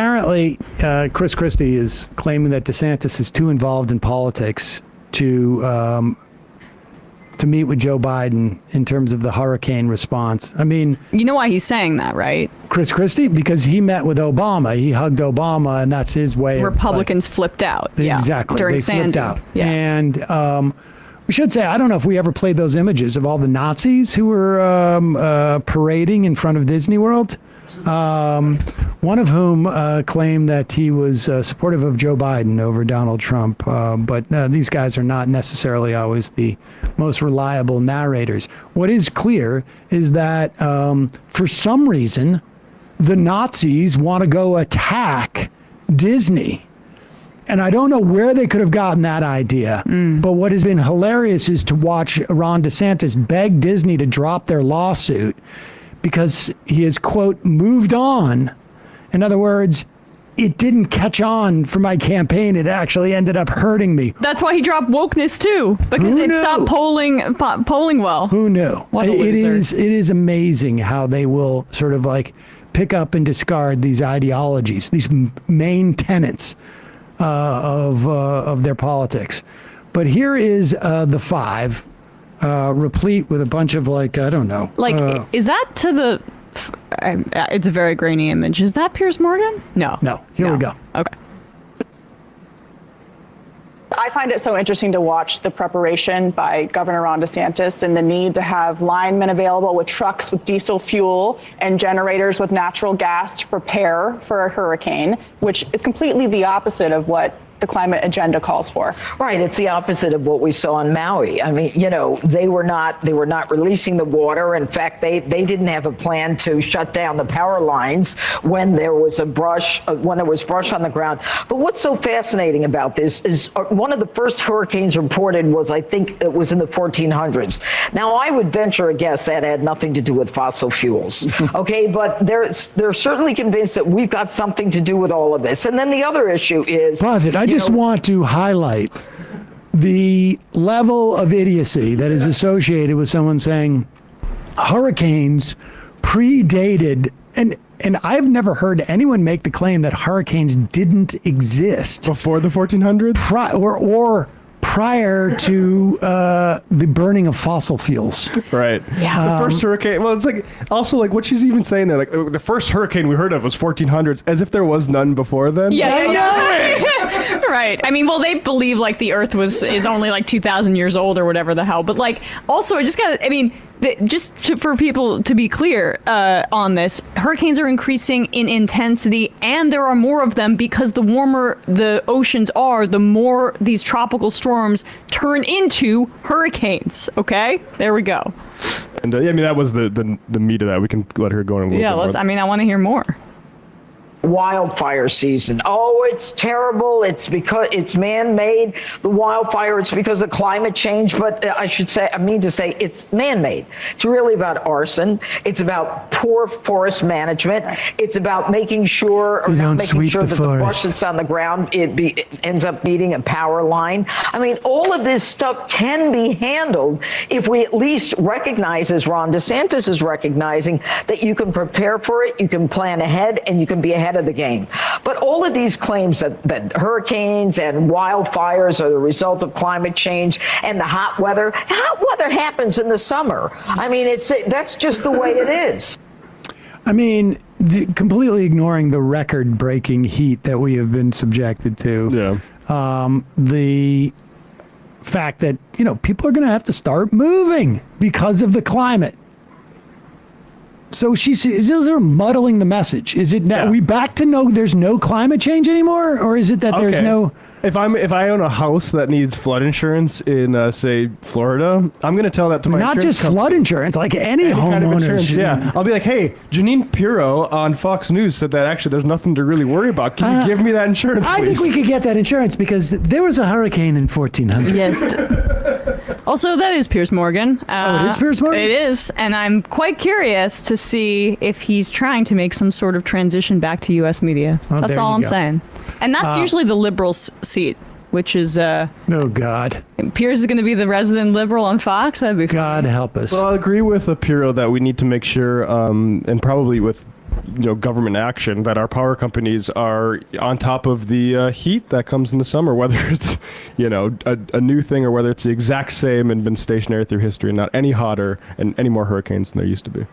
apparently, Chris Christie is claiming that DeSantis is too involved in politics to meet with Joe Biden in terms of the hurricane response. I mean, you know why he's saying that, right? Chris Christie, because he met with Obama. He hugged Obama, and that's his way. Republicans flipped out. Exactly. During they Sandy. flipped out. Yeah. And we should say, I don't know if we ever played those images of all the Nazis who were parading in front of Disney World. One of whom claimed that he was supportive of Joe Biden over Donald Trump. But these guys are not necessarily always the most reliable narrators. What is clear is that for some reason, the Nazis want to go attack Disney. And I don't know where they could have gotten that idea. But what has been hilarious is to watch Ron DeSantis beg Disney to drop their lawsuit because he has, quote, moved on. In other words, it didn't catch on for my campaign. It actually ended up hurting me. That's why he dropped wokeness too, because it stopped polling well. Who knew? What a It loser. it is amazing how they will sort of like pick up and discard these ideologies, these main tenets of their politics. But here is the five, replete with a bunch of like, I don't know. Like, is that to the... it's a very grainy image. Is that Piers Morgan? No. No. Here we go. Okay. I find it so interesting to watch the preparation by Governor Ron DeSantis and the need to have linemen available with trucks with diesel fuel and generators with natural gas to prepare for a hurricane, which is completely the opposite of what the climate agenda calls for. Right. It's the opposite of what we saw in Maui. I mean, you know, they were not releasing the water. In fact, they didn't have a plan to shut down the power lines when there was brush on the ground. But what's so fascinating about this is one of the first hurricanes reported was, I think it was in the 1400s. Now, I would venture a guess that had nothing to do with fossil fuels. Okay, but they're certainly convinced that we've got something to do with all of this. And then the other issue is, I just want to highlight the level of idiocy that is associated with someone saying hurricanes predated, and I've never heard anyone make the claim that hurricanes didn't exist before the 1400s or prior to the burning of fossil fuels. Right. Yeah. The first hurricane. Well, it's like also like what she's even saying there. Like the first hurricane we heard of was 1400s, as if there was none before then. Yeah, I know. Right. I mean, well, they believe like the Earth is only like 2,000 years old or whatever the hell. But like, also, for people to be clear on this, hurricanes are increasing in intensity, and there are more of them because the warmer the oceans are, the more these tropical storms turn into hurricanes. Okay, there we go. And I mean, that was the meat of that. We can let her go in a little bit more. I want to hear more. Wildfire season. Oh, it's terrible. It's because it's man-made. The wildfire, it's because of climate change. But I mean to say it's man-made. It's really about arson. It's about poor forest management. It's about making sure that the brush that's on the ground, it ends up meeting a power line. I mean, all of this stuff can be handled if we at least recognize, as Ron DeSantis is recognizing, that you can prepare for it, you can plan ahead, and you can be ahead of the game. But all of these claims that hurricanes and wildfires are the result of climate change and the hot weather happens in the summer. I mean, that's just the way it is. I mean, completely ignoring the record-breaking heat that we have been subjected to. Yeah. The fact that, people are going to have to start moving because of the climate. So she's sort of muddling the message. Is it are we back to there's no climate change anymore, or is it that there's no? If I own a house that needs flood insurance in say Florida, I'm going to tell that to my not insurance just company. Flood insurance, like any kind of homeowners. insurance. Yeah, I'll be like, hey, Jeannine Pirro on Fox News said that actually there's nothing to really worry about. Can you give me that insurance, please? I think we could get that insurance because there was a hurricane in 1400. Yes. Also, that is Piers Morgan. It is Piers Morgan? It is, and I'm quite curious to see if he's trying to make some sort of transition back to U.S. media. Oh, that's all I'm saying. And that's usually the liberals' seat, which is... oh, God. Piers is going to be the resident liberal on Fox? That'd be fun. God help us. Well, I'll agree with Pirro that we need to make sure, and probably with government action that our power companies are on top of the heat that comes in the summer, whether it's a new thing or whether it's the exact same and been stationary through history, not any hotter and any more hurricanes than there used to be.